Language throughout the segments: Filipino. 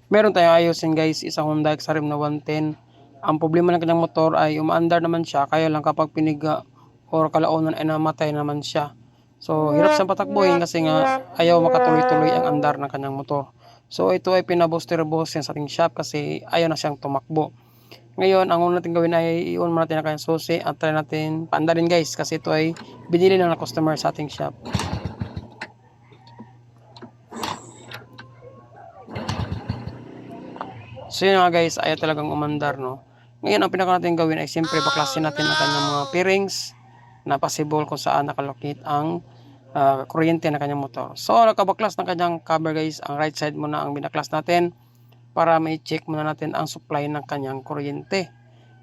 Meron tayong ayusin guys, isang Honda XRM na 110. Ang problema ng kanyang motor ay umaandar naman siya, kaya lang kapag piniga or kalaunan ay namatay naman siya. So hirap siyang patakbuhin kasi nga ayaw makatuloy-tuloy ang andar ng kanyang motor. So ito ay pinabuster-buster sa ating shop kasi ayaw na siyang tumakbo. Ngayon, ang una natin gawin ay i-on muna natin ang kanyang susi at try natin paandarin guys kasi ito ay binili ng customer sa ating shop. So yun nga guys, ayaw talagang umandar, no. Ngayon, ang pinaka natin gawin ay siyempre baklasin natin ang kanyang mga bearings na possible kung saan nakalocate ang kuryente ng kanyang motor. So nakabaklas ng kanyang cover guys, ang right side muna ang binaklas natin para may check muna natin ang supply ng kanyang kuryente.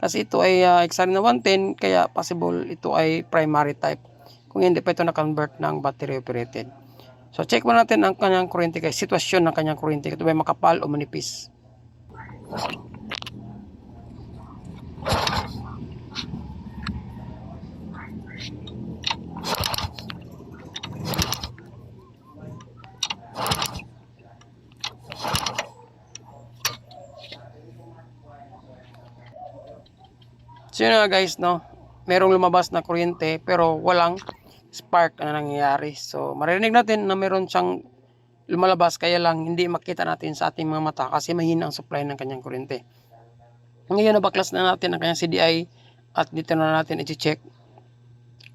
Kasi ito ay XR na 110, kaya possible ito ay primary type. Kung hindi pa ito na-convert ng battery operated. So check muna natin ang kanyang kuryente guys, sitwasyon ng kanyang kuryente. Ito ba makapal o manipis? So yun nga guys, no, merong lumabas na kuryente pero walang spark na nangyayari. So maririnig natin na meron siyang lumalabas, kaya lang hindi makita natin sa ating mga mata kasi mahina ang supply ng kanyang kuryente. Ngayon nabaklas na natin ang kanyang CDI at dito na natin i-check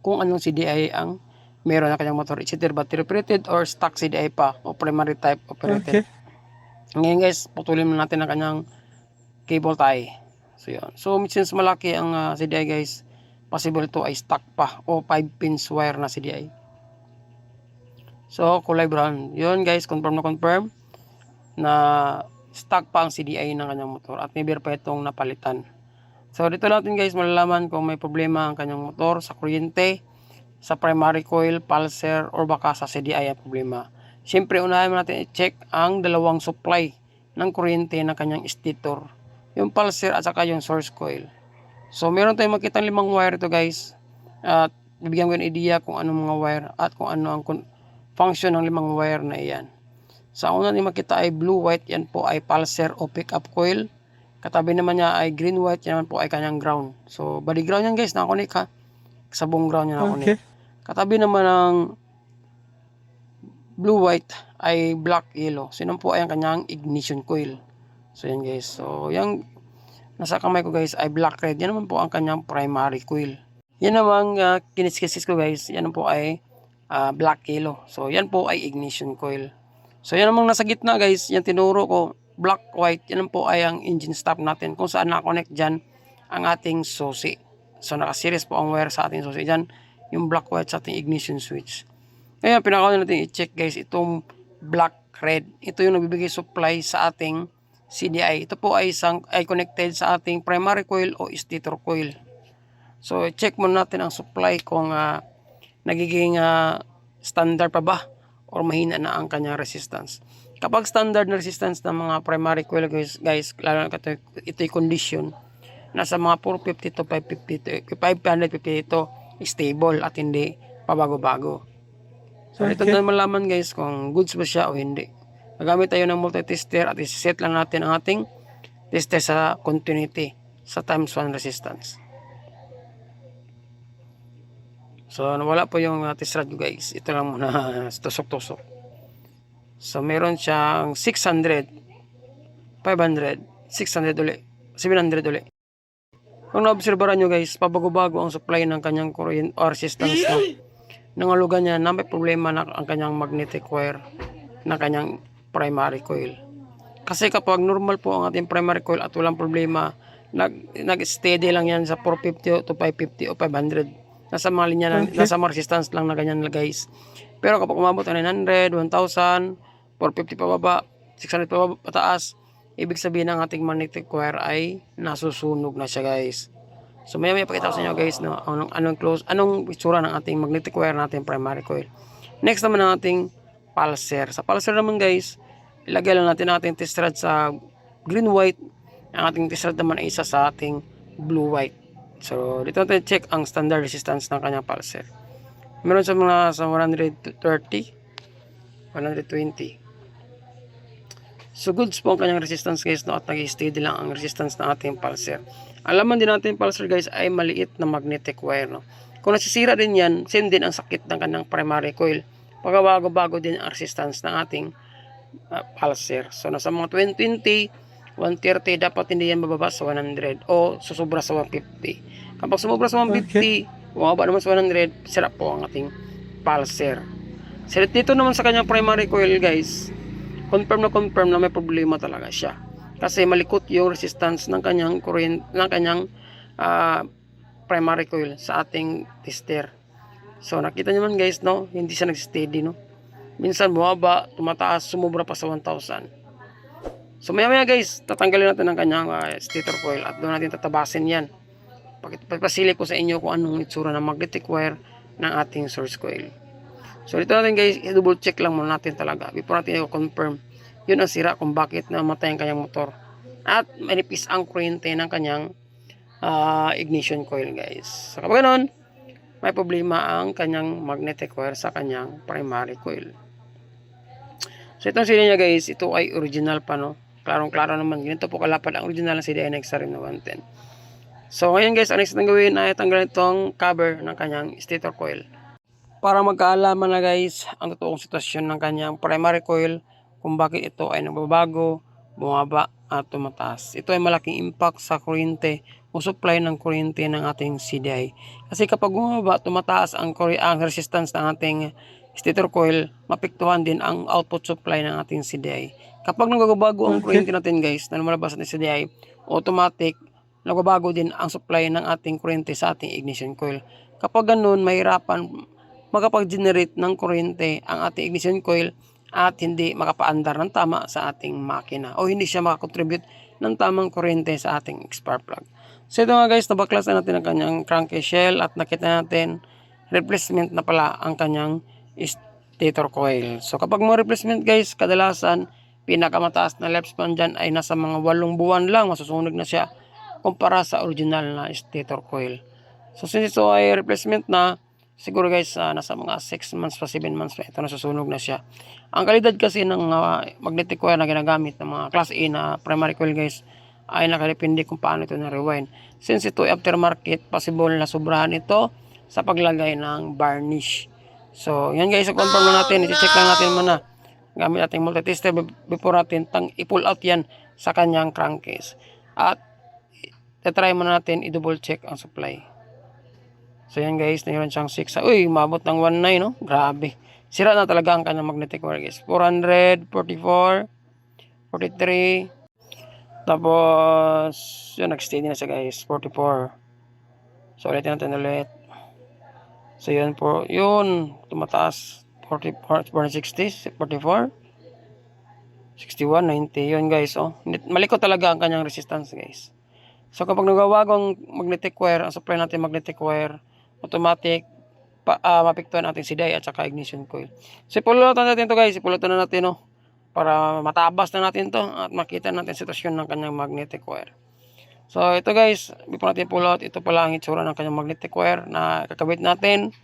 kung anong CDI ang meron na kanyang motor. Is either battery operated or stock CDI pa o primary type operated. Okay. Ngayon guys, putulin na natin ang kanyang cable tie. So yun. So since malaki ang CDI guys, possible ito ay stock pa o 5 pins wire na CDI. So kulay brown. Yun guys, confirm na stock pa ang CDI ng kanyang motor at maybe pa itong napalitan. So dito natin guys malalaman kung may problema ang kanyang motor sa kuryente, sa primary coil, pulser, or baka sa CDI ang problema. Siyempre unahin natin i-check ang dalawang supply ng kuryente ng kanyang stator, yung pulser at saka yung source coil. So meron tayong makitang 5 wire ito guys, at bibigyan ko ng idea kung anong mga wire at kung ano ang function ng 5 wire na iyan. Sa una natin makita ay blue white, yan po ay pulser o pickup coil. Katabi naman niya ay green white, yan po ay kanyang ground. So body ground yan guys, nakakonek ha, sa buong ground niya nakakonek. Okay. Katabi naman ng blue white ay black yellow, so yun po ay ang kanyang ignition coil. So yan guys, so yung nasa kamay ko guys ay black red, yan naman po ang kanyang primary coil. Yan namang kiniskis ko guys, yan po ay black yellow, so yan po ay ignition coil. So yan namang nasa gitna guys, yan tinuro ko black white, yan po ay ang engine stop natin kung saan na-connect dyan ang ating susi. So naka-series po ang wire sa ating susi dyan, yung black white sa ating ignition switch. Kaya pinakauna natin i-check guys itong black red, ito yung nagbibigay supply sa ating CDI. Ito po ay connected sa ating primary coil o stator coil. So check muna natin ang supply kung nagiging standard pa ba or mahina na ang kanyang resistance. Kapag standard na resistance ng mga primary coil guys, lalo na ito'y condition, nasa mga 450 to 550 ito stable at hindi pabago-bago. So ito na malaman guys kung goods ba siya o hindi. Nagamit tayo ng multi-tester at i-set lang natin ang ating tester sa continuity sa times 1 resistance. So nawala po yung test rod guys. Ito lang muna tusok-tusok. So meron siyang 600, 500, 600 uli, 700 uli. Kung naobserbahan nyo guys, pabago-bago ang supply ng kanyang current or resistance na nangalugan niya na may problema na ang kanyang magnetic wire na kanyang primary coil. Kasi kapag normal po ang ating primary coil at walang problema, nag-steady lang yan sa 450 to 550 o 500. Nasa mga linya, nasa mga resistance lang na ganyan guys. Pero kapag umabot ng 900, 1,000, 450 pababa, 600 pababa pataas, ibig sabihin ng ating magnetic wire ay nasusunog na siya guys. So maya pakita ko sa inyo guys no, anong itsura ng ating magnetic wire natin primary coil. Next naman ang ating pulser. Sa pulser naman guys, ilagay lang natin ang ating test rod sa green white. Ang ating test rod naman ay isa sa ating blue white. So dito natin check ang standard resistance ng kanyang pulser. Meron sa mga sa 130, 120. So goods po ang kanyang resistance guys, no, at nag-steady lang ang resistance ng ating pulser. Alaman din natin pulser guys ay maliit na magnetic wire, no. Kung nasisira din yan, same din ang sakit ng kanyang primary coil. Pagbabago-bago din ang resistance ng ating pulser. So nasa mga 120, 130 dapat hindi yan bababa sa 100 o susubra sa 150. Kapag sumubra sa 150, bumaba naman sa 100, sira po ang ating pulser. So dito naman sa kanyang primary coil guys, confirm na may problema talaga siya. Kasi malikot yung resistance ng kanyang current, ng kanyang primary coil sa ating tester. So nakita nyo man guys, no, hindi siya nag-steady, no. Minsan bumaba, tumataas, sumubra pa sa 1,000. So maya guys, tatanggalin natin ang kanyang stator coil at doon natin tatabasin yan. Pagpasili ko sa inyo kung anong itsura ng magnetic wire ng ating source coil. So dito natin guys, i-double check lang muna natin talaga before natin i-confirm. Yun ang sira kung bakit namatay ang kanyang motor. At manipis ang kuryente ng kanyang ignition coil guys. So kapag ganun, may problema ang kanyang magnetic wire sa kanyang primary coil. So itong CD niya guys, ito ay original pa, no. Klarong-klaro naman. Ganito po kalapad ang original ng CDI NXRM na 110. So ngayon guys, ang next na gawin ay tanggalin itong cover ng kanyang stator coil. Para magkaalaman na guys ang totoong sitwasyon ng kanyang primary coil kung bakit ito ay nagbabago, bumaba at tumataas. Ito ay malaking impact sa kuryente o supply ng kuryente ng ating CDI. Kasi kapag bumaba, tumataas ang resistance ng ating stator coil, mapektuhan din ang output supply ng ating CDI. Kapag nagbabago ang kuryente natin guys na lumalabas ng CDI, automatic nagbabago din ang supply ng ating kuryente sa ating ignition coil. Kapag ganun, mahirapan makapag-generate ng kuryente ang ating ignition coil at hindi makapaandar ng tama sa ating makina o hindi siya makakontribute ng tamang kuryente sa ating spark plug. So ito nga guys, nabaklasan natin ang kanyang cranky shell at nakita natin replacement na pala ang kanyang stator coil. So kapag mo replacement guys, kadalasan pinakamataas na lifespan dyan ay nasa mga 8 buwan lang, masusunog na siya kumpara sa original na stator coil. So since ito ay replacement na, siguro guys, nasa mga 6 months pa 7 months pa ito nasusunog na siya. Ang kalidad kasi ng magnetic wire na ginagamit ng mga class A na primary coil guys ay nakadepende kung paano ito na-rewind. Since ito ay aftermarket, possible na sobrahan ito sa paglagay ng varnish. So yan guys, confirm na natin, i-check lang natin muna gamit ating multi-tester before natin i-pull out yan sa kanyang crankcase. At try muna natin i-double check ang supply. So yan guys, mayroon siyang 6. Uy, mabot ng 1.9, no? Grabe. Sira na talaga ang kanyang magnetic wire guys. 400, 44, 43. Tapos, yun, nag-steady na siya guys. 44. So ulitin natin ulit. So yun po, yun, tumataas. 44, 60, 44, 61, 90. Yun guys, oh. Malikot talaga ang kanyang resistance guys. So kapag nagbabago ang magnetic wire, ang supply natin magnetic wire, automatic mapiktuhan natin CDI at saka ignition coil. So ipulutan natin to guys, ipulutan na natin, no, para matabas na natin to at makita natin sitwasyon ng kanyang magnetic wire. So ito guys, before natin pulot, ito pala ang itsura ng kanyang magnetic wire na kakabit natin.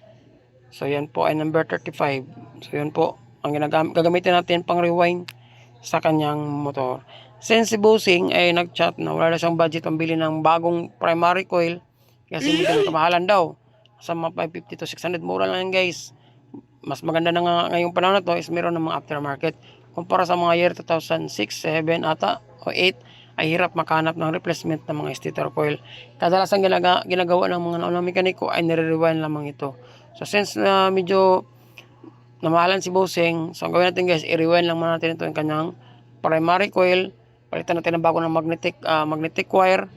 So yan po ay number 35. So yan po ang gagamitin natin pang rewind sa kanyang motor. Since si Bossing ay nag-chat na wala na siyang budget pambili ng bagong primary coil kasi medyo kamahalan daw. Sa mga 550 to 600, mura lang yan guys. Mas maganda na nga ngayong panahon na to is meron ng mga aftermarket. Kumpara sa mga year 2006, 7 ata o 8, ay hirap makahanap ng replacement ng mga stator coil. Kadalasan ginagawa ng mga mekaniko ay nire-rewind lamang ito. So since medyo namahalan si Bossing, so ang gawin natin guys, i-rewind lang muna natin ito yung kanyang primary coil. Palitan natin ng bago ng magnetic wire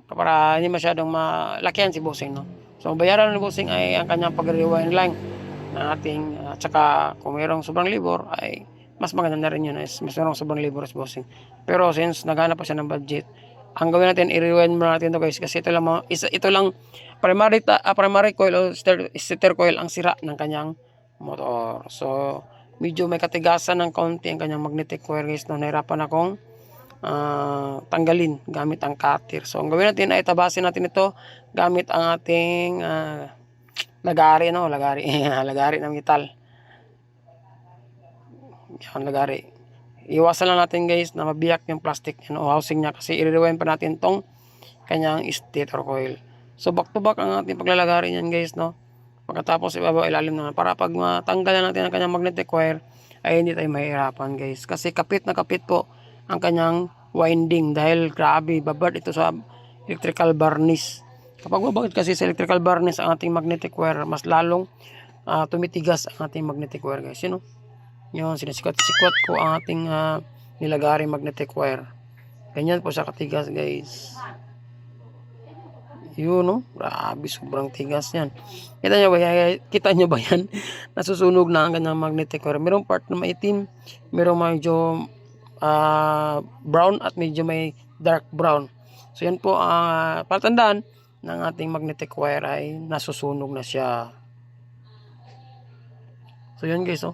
para hindi masyadong malakihan si Bossing, no? So bayaran ni Bossing ay ang kanyang pag-rewind lang na ating tsaka kung mayroong sobrang libor ay mas maganda na rin yun, is mas mayroong sobrang libor si Bossing. Pero since naghanap pa siya ng budget, ang gawin natin, i-rewind muna natin ito guys kasi ito lang primary coil o stator coil ang sira ng kanyang motor. So medyo may katigasan ng konti ang kanyang magnetic wire guys, no. Nahirapan akong tanggalin gamit ang cutter. So ang gawin natin ay tabasin natin ito gamit ang ating lagari, no, lagari lagari ng metal. Yan, lagari. iwasan lang natin guys na mabiyak yung plastic yan o housing niya kasi i-rewind pa natin tong kanyang stator coil. So back to back ang ating paglalagarin yan guys, no. Pagkatapos ibabaw ilalim naman para pag matanggal na natin ang kanyang magnetic wire ay hindi tayo mahihirapan guys. Kasi kapit na kapit po ang kanyang winding dahil grabe babad ito sa electrical varnish. Kapag babagad kasi sa electrical varnish ang ating magnetic wire, mas lalong tumitigas ang ating magnetic wire guys. Yun, no? Yun, sinisikot-sikot ko ang ating nilagaring magnetic wire. Ganyan po siya katigas guys. Yun, no? Grabe, sobrang tigas yan. Kita nyo ba yan? Nasusunog na ang kanyang magnetic wire. Merong part na maitim, merong medyo brown at medyo may dark brown. So yan po, patandaan ng ating magnetic wire ay nasusunog na siya. So yan guys, oh.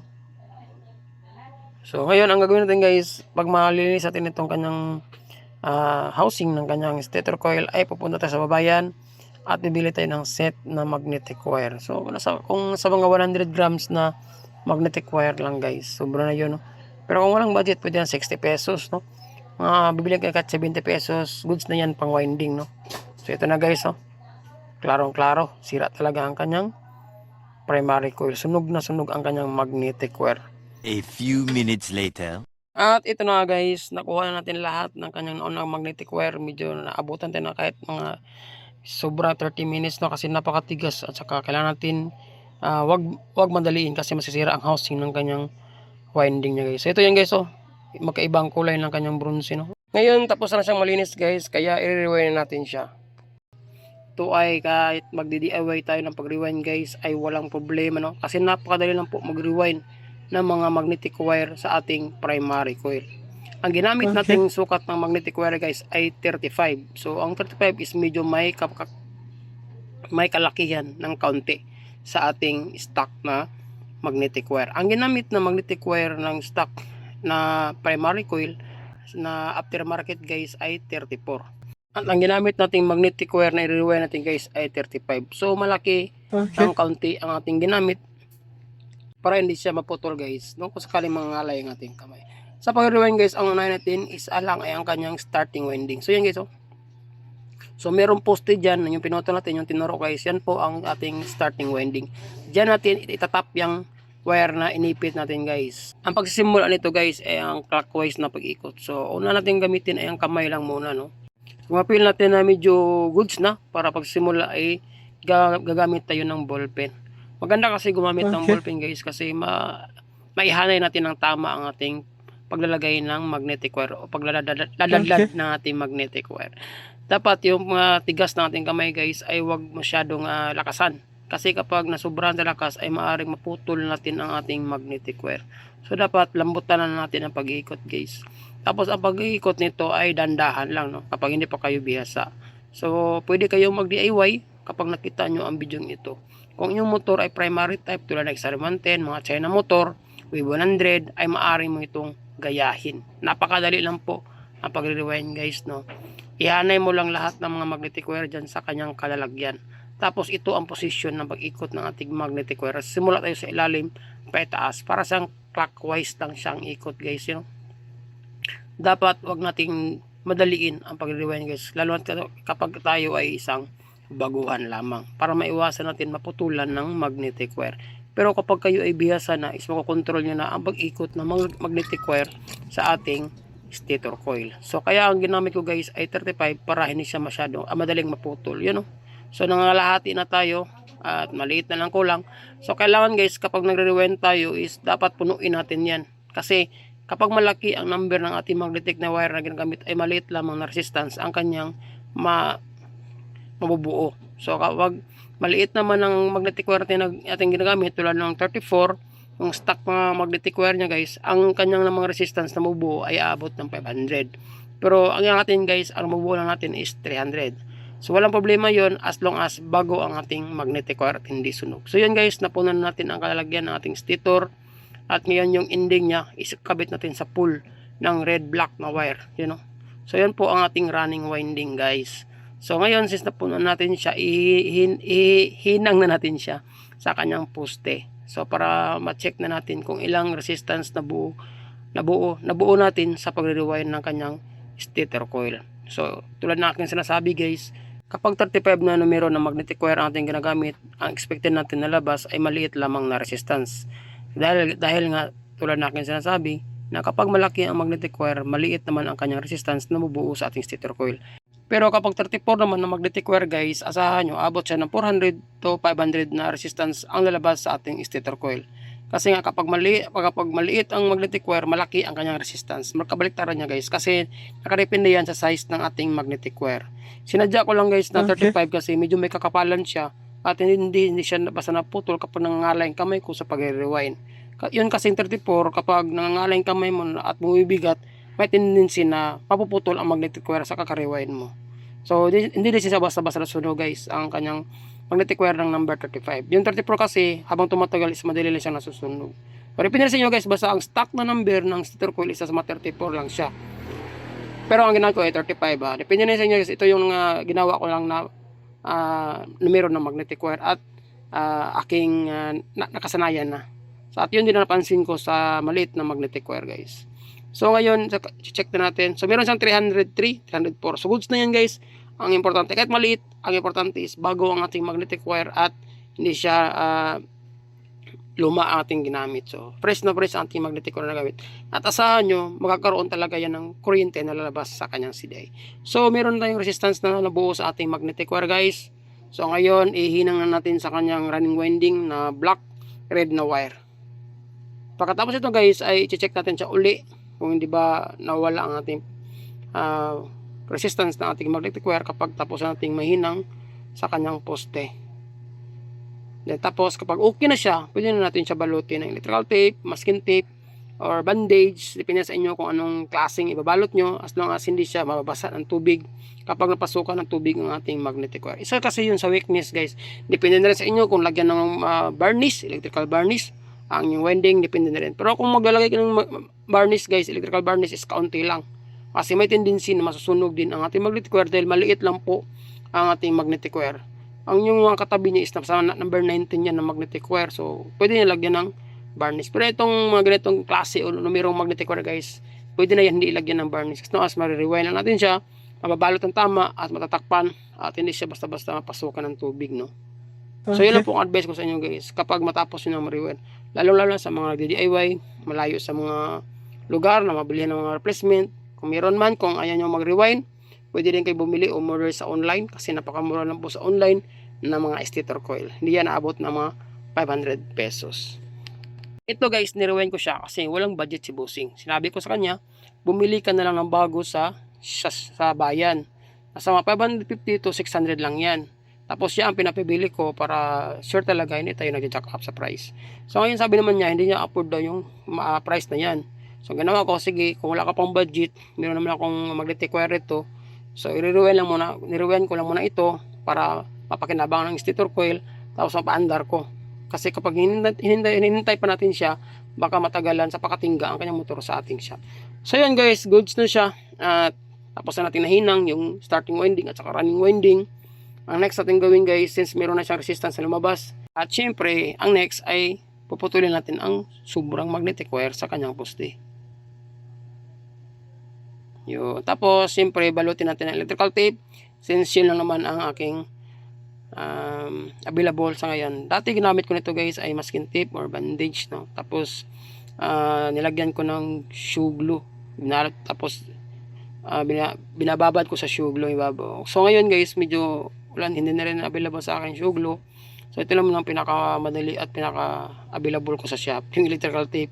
So ngayon, ang gagawin natin guys, pag malilinis natin itong kanyang housing ng kanyang stator coil ay pupunta tayo sa babayan at bibili tayo ng set na magnetic wire. So kung sa mga 100 grams na magnetic wire lang guys, sobra na yun, no? Pero kung walang budget, pwede yan 60 pesos, no? Bibili kayo kahit 70 pesos, goods na yan pang winding, no? So ito na guys, oh. Klarong klaro, sira talaga ang kanyang primary coil. Sunog na sunog ang kanyang magnetic wire. A few minutes later. At ito na guys, nakuha na natin lahat ng kanyang naunang magnetic wire. Medyo naabutan tayo na kahit mga sobra 30 minutes, no, kasi napakatigas at saka kailangan natin wag madaliin kasi masisira ang housing ng kanyang winding niya guys. So ito yan guys, oh, magkaibang kulay ng kanyang bronze, no. Ngayon tapos na siyang malinis guys, kaya i-rewind natin siya. Ito ay kahit magdi-DIY tayo ng pag-rewind guys ay walang problema, no, kasi napakadali lang po mag-rewind ng mga magnetic wire sa ating primary coil. Ang ginamit nating sukat ng magnetic wire guys ay 35. So ang 35 is medyo may kalakihan ng kaunti sa ating stock na magnetic wire. Ang ginamit na magnetic wire ng stock na primary coil na aftermarket guys ay 34. At ang ginamit nating magnetic wire na i-rewind natin guys ay 35. So malaki ng kaunti ang ating ginamit para hindi siya maputol guys, no, kung sakaling mangalay ang ating kamay. Sa pag-rewind guys, ang unahin natin is alang ay ang kanyang starting winding. So yan guys, oh. So meron poste dyan, yung pinuto natin, yung tinuro guys, yan po ang ating starting winding. Dyan natin itatap yung wire na inipit natin guys. Ang pagsisimula nito guys ay ang clockwise na pag-ikot. So una natin gamitin ay ang kamay lang muna, no. Kung mapil natin na medyo goods na, para pagsimula ay gagamit tayo ng ballpen. Maganda kasi gumamit ng ballpen guys kasi maihanay natin ng tama ang ating paglalagay ng magnetic wire o pagladadlad ng ating magnetic wire. Dapat yung mga tigas ng ating kamay guys ay wag masyadong lakasan. Kasi kapag nasubrahan sa lakas ay maaaring maputol natin ang ating magnetic wire. So dapat lambutan na natin ang pag-iikot guys. Tapos ang pag-iikot nito ay dandahan lang, no, kapag hindi pa kayo bihasa. So pwede kayong mag-DIY kapag nakita nyo ang video ito. Kung yung motor ay primary type tulad ng XR110, mga China motor, Wave 100, ay maaari mo itong gayahin. Napakadali lang po ang pag-rewind guys, no. Ihanay mo lang lahat ng mga magnetic wire dyan sa kanyang kalalagyan. Tapos ito ang posisyon ng pag-ikot ng ating magnetic wire. Simula tayo sa ilalim, paitaas, para siyang clockwise lang siyang ikot guys, you know. Dapat wag nating madaliin ang pag-rewind guys, lalo na kapag tayo ay isang baguhan lamang, para maiwasan natin maputulan ng magnetic wire. Pero kapag kayo ay bihasa na, is makokontrol nyo na ang pag-ikot ng magnetic wire sa ating stator coil. So kaya ang ginamit ko guys ay 35 para hindi siya masyadong madaling maputol, yun, no? So nangalahati na tayo at maliit na lang kulang. So kailangan guys, kapag nagre-rewind tayo is dapat punuin natin yan. Kasi kapag malaki ang number ng ating magnetic na wire na ginagamit ay maliit lamang na resistance ang kanyang mabubuo. So kapag maliit naman ang magnetic wire natin ating ginagamit tulad ng 34, yung stock mga magnetic wire niya guys, ang kanyang namang resistance na mabubuo ay aabot ng 500. Pero ang atin guys, ang mabubuo lang natin is 300. So walang problema yon as long as bago ang ating magnetic wire at hindi sunog. So yan guys, napunan natin ang kalalagyan ng ating stator. At ngayon yung ending niya is kabit natin sa pull ng red black na wire, you know. So yan po ang ating running winding guys. So ngayon since napunan natin siya, hinang na natin siya sa kanyang poste. So para ma-check na natin kung ilang resistance na buo nabuo natin sa pagre-rewind ng kanyang stator coil. So, tulad na aking sinasabi guys, kapag 35 na numero ng magnetic wire ang ating ginagamit, ang expected natin na labas ay maliit lamang na resistance. Dahil nga, tulad na aking sinasabi, na kapag malaki ang magnetic wire, maliit naman ang kanyang resistance na mabubuo sa ating stator coil. Pero kapag 34 naman ng magnetic wire guys, asahan nyo, abot siya ng 400 to 500 na resistance ang lalabas sa ating stator coil. Kasi nga kapag maliit ang magnetic wire, malaki ang kanyang resistance. Magkabaliktaran niya guys, kasi nakadepende yan sa size ng ating magnetic wire. Sinadya ko lang guys na 35 kasi medyo may kakapalan siya at hindi siya basta naputol kapag nangangalay ang kamay ko sa pag-rewind. Yun kasing 34, kapag nangangalay ang kamay mo at bumibigat, may tendency na mapuputol ang magnetic wire sa kaka-rewind mo. So, hindi din siya basta-basta nasunog guys ang kanyang magnetic wire ng number 35. Yung 34 kasi, habang tumatagal is madali lang siyang nasusunog. Pero pinilisin nyo guys, basta ang stock na number ng stator coil is sa 34 lang siya. Pero ang ginagawa ko ay 35 ha. Depende na sa inyo guys, ito yung ginawa ko lang na numero ng magnetic wire at aking nakasanayan na. So, at yun din napansin ko sa maliit na magnetic wire guys. So ngayon, check na natin. So meron siyang 303, 304. So goods na yan guys. Ang importante, kahit maliit, ang importante is bago ang ating magnetic wire at hindi siya luma ang ating ginamit. So fresh na fresh ang ating magnetic wire na gamit. At asahan nyo, magkakaroon talaga yan ng kuryente na lalabas sa kanyang CDI. So meron tayong resistance na nabuo sa ating magnetic wire guys. So ngayon, ihinang na natin sa kanyang running winding na black, red na wire. Pagkatapos ito guys, ay i-check natin siya uli kung hindi ba nawala ang ating resistance ng ating magnetic wire kapag tapos nating mahinang sa kanyang poste. Then, tapos kapag okay na siya, pwede na natin siya balutin ng electrical tape, masking tape, or bandage. Depende sa inyo kung anong klaseng ibabalot nyo, as long as hindi siya mababasa ng tubig kapag napasukan ng tubig ang ating magnetic wire. Isa kasi yun sa weakness guys. Depende na rin sa inyo kung lagyan ng varnish, electrical varnish, ang yung winding, depende na rin. Pero kung maglalagay ka ng varnish guys, electrical varnish is kaunti lang. Kasi may tendency na masusunog din ang ating magnetic wire dahil maliit lang po ang ating magnetic wire. Ang yung mga katabi niya is sa number 19 yan ng magnetic wire. So, pwede niya lagyan ng varnish. Pero itong mga ganitong klase o numerong magnetic wire guys, pwede na yan hindi ilagyan ng varnish. As long as marirewind na natin siya, mababalot ng tama at matatakpan at hindi siya basta-basta mapasukan ng tubig, no? So, yun lang po ang advice ko sa inyo guys. Kapag matapos nyo na ma-rewind, lalo sa mga nagdi-DIY, malayo sa mga lugar na mabilihan ng mga replacement. Kung meron man, kung ayaw nyo mag-rewind, pwede rin kayo bumili o order sa online kasi napakamura lang po sa online na mga stator coil. Hindi yan naabot ng mga 500 pesos. Ito guys, nirewind ko siya kasi walang budget si Bossing. Sinabi ko sa kanya, bumili ka na lang ng bago sa bayan. Nasa mga 550 to 600 lang yan. Tapos siya ang pinapibili ko para sure talaga hindi tayo nag-jack up sa price. So ngayon sabi naman niya, hindi niya afford daw yung price na yan. So ginawa ko, sige, kung wala ka pang budget, meron naman akong magnetic wire ito. So nirewind ko lang muna ito para mapakinabang ng stator coil, tapos mapaandar ko. Kasi kapag hinintay pa natin siya, baka matagalan sa pakatingga ang kanyang motor sa ating shop. So yun guys, goods na siya. At tapos na natin nahinang yung starting winding at saka running winding. Ang next natin gawin guys, since meron na siyang resistance na lumabas, at syempre, ang next ay puputulin natin ang sobrang magnetic wire sa kanyang poste. Yun. Tapos, syempre, balutin natin ang electrical tape, since yun lang naman ang aking available sa ngayon. Dati ginamit ko nito guys ay masking tape or bandage, no? Tapos, nilagyan ko ng shoe glue. Tapos, binababad ko sa shoe glue ibabaw. So, ngayon guys, medyo hindi na rin available sa akin shoe glue. So ito lang ang pinakamadali at pinaka-available ko sa shop, yung electrical tape.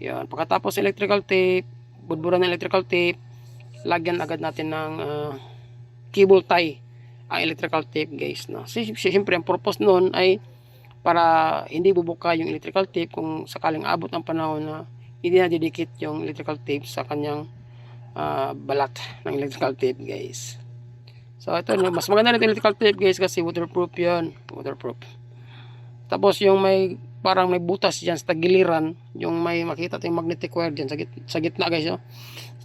Yan. Pagkatapos electrical tape, budburan ng electrical tape, lagyan agad natin ng cable tie ang electrical tape guys. No? Siyempre ang purpose noon ay para hindi bubuka yung electrical tape kung sakaling abot ang panahon na hindi na didikit yung electrical tape sa kanyang balat ng electrical tape guys. So ito, mas maganda na electrical tape guys kasi waterproof yan. Waterproof. Tapos yung parang may butas dyan sa tagiliran, yung may makita tayong magnetic wire dyan sa gitna guys. Oh.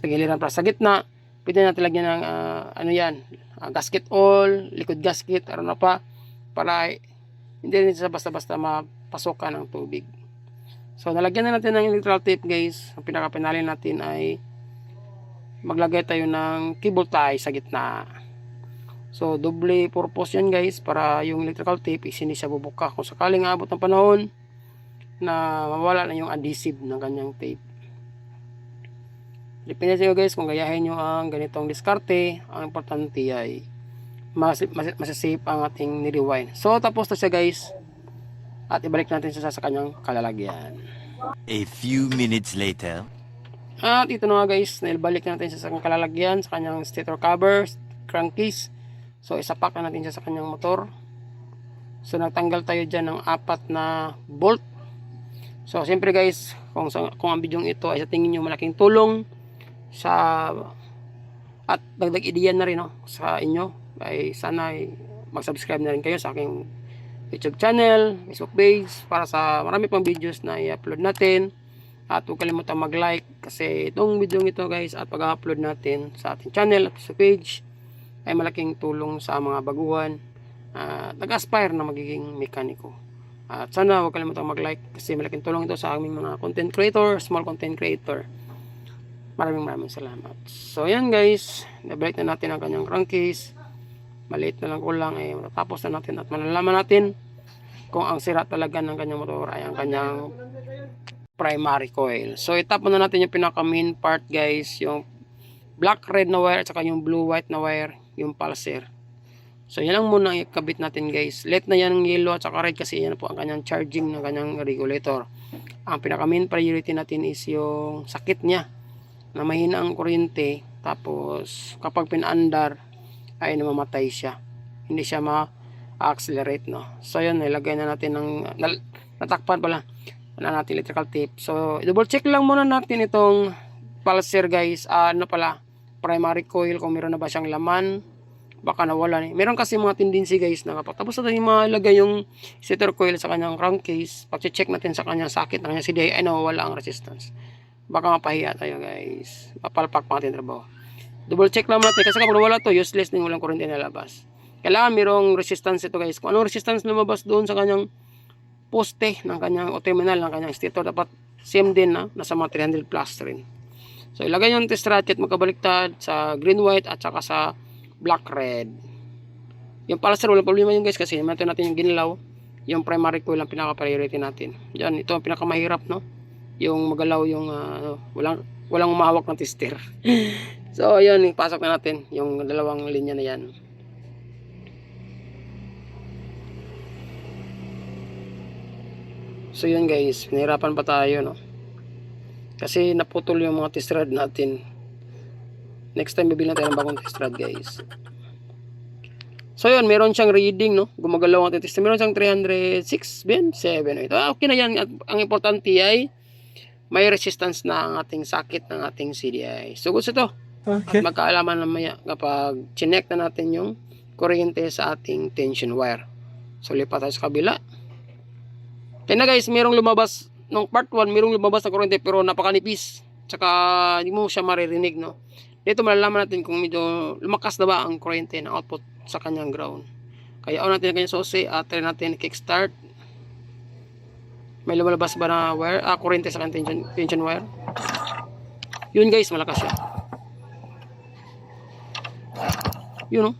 Sa tagiliran para sa gitna, pwede natin lagyan ng gasket oil, liquid gasket, ano pa, para hindi rin siya basta-basta mapasukan ng tubig. So nalagyan na natin ng electrical tape guys. Ang pinaka-pinali natin ay maglagay tayo ng cable tie sa gitna. So double purpose yan guys, para yung electrical tape is hindi siya bubuka kung sakaling aabot ng panahon na mawala na yung adhesive ng kanyang tape. Depende sa iyo guys kung gayahin nyo ang ganitong diskarte. Ang importante ay masasafe ang ating ni-rewind. So tapos na siya guys, at ibalik natin siya sa kanyang kalalagyan. A few minutes later. At ito na nga guys, naibalik natin siya sa kanyang kalalagyan, sa kanyang stator cover, crankcase. So isapak na natin siya sa kanyang motor. So nagtanggal tayo dyan ng 4 na bolt. So siyempre guys, kung ang bidyong ito ay sa tingin nyo malaking tulong sa at dagdag ideya na rin sa inyo, ay sana ay mag-subscribe na rin kayo sa aking YouTube channel, Facebook page, para sa marami pang videos na i-upload natin. At huwag kalimutan mag-like, kasi itong video ito guys at pag-upload natin sa ating channel at sa page ay malaking tulong sa mga baguhan nag-aspire na magiging mekaniko. At sana huwag kalimutan mag-like, kasi malaking tulong ito sa aming mga content creator, small content creator. Maraming salamat. So yan guys, nabalik na natin ang kanyang crankcase. Maliit na lang kulang ay matatapos na natin at malalaman natin kung ang sira talaga ng kanyang motor ay ang kanyang primary coil. So itap na natin yung pinaka main part guys, yung black red na wire at saka yung blue white na wire, yung pulser. So yan lang muna ikabit natin guys. Let na yan ng yellow at saka red, kasi yan po ang kanyang charging ng kanyang regulator. Ang pinaka main priority natin is yung sakit niya, na mahina ang kuryente, tapos kapag pinaandar ay namamatay siya, hindi siya ma-accelerate So yun, nilagay na natin ng natakpan pala na natin electrical tape. So double check lang muna natin itong pulser guys, primary coil, kung meron na ba siyang laman, baka nawala meron kasi mga tendency guys na kapag tapos natin malagay yung stator coil sa kanyang crankcase, pag-check natin sa kanyang sakit ng kanyang CDI ay nawawala ang resistance. Baka mapahiya tayo guys, mapalpak pa natin trabaho. Double check lang natin, kasi kapag wala to, useless din, walang kuryente na labas. Kailangan mayroong resistance ito guys. Kung anong resistance lumabas doon sa kanyang poste ng kanyang o terminal ng kanyang stator, dapat same din na nasa mga 300 plus rin. So ilagay yung test ratchet magkabaliktad sa green white at saka sa black red. Yung pulser walang problema yun guys, kasi naman natin yung ginlaw, yung primary coil ang pinaka priority natin. Yan, ito ang pinaka mahirap yung magalaw yung walang umahawak ng tester. So ayun, ipasok na natin yung dalawang linya na yan. So yun guys, pinahirapan pa tayo kasi naputol yung mga test rod natin. Next time bibili tayo ng bagong test rod guys. So yun, meron siyang reading gumagalaw ang tester. Meron siyang 306 ben 7. Ito okay na yan. At ang importante ay may resistance na ang ating sakit ng ating CDI. So gusto ito. Okay. At magkaalaman na maya kapag chinek na natin yung kuryente sa ating tension wire. So lipat tayo sa kabila. Kaya na guys, merong lumabas nung part 1, merong lumabas na kuryente pero napakanipis. Tsaka hindi mo siya maririnig Dito malalaman natin kung medyo lumakas na ba ang kuryente ng output sa kanyang ground. Kaya on natin ang kanyang susi at try natin kickstart. May lumalabas ba na wire? Kuryente sa kanyang tension wire. Yun guys, malakas siya. Yun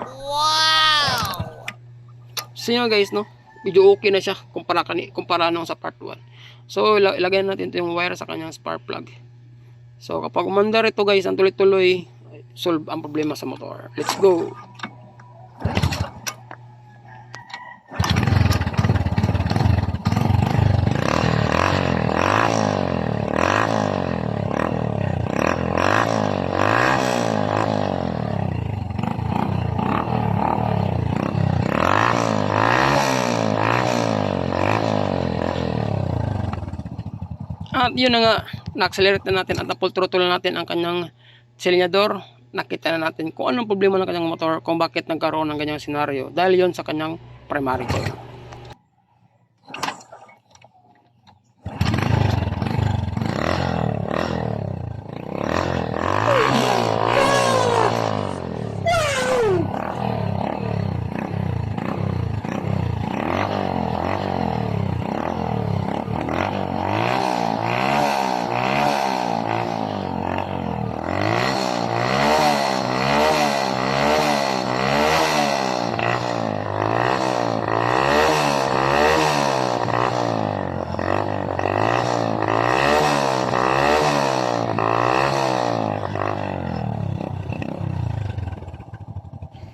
Wow! So yun guys medyo okay na siya kumpara nung sa part 1. So ilagay natin ito yung wire sa kanyang spark plug. So kapag umandar ito guys, ang tuloy-tuloy, solve ang problema sa motor. Let's go! At yun na nga, na-accelerate na natin at na-full throttle na natin ang kanyang silinyador. Nakita na natin kung anong problema ng kanyang motor, kung bakit nagkaroon ng ganyang senaryo. Dahil yun sa kanyang primary coil.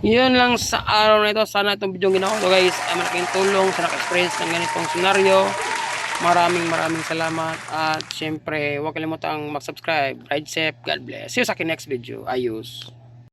Yun lang sa araw na ito. Sana itong video ginawa ko guys ay malaking tulong sa naka-experience ng ganitong senaryo. Maraming salamat. At syempre, huwag kalimutang mag-subscribe. Ride safe. God bless. See you sa akin next video. Ayos.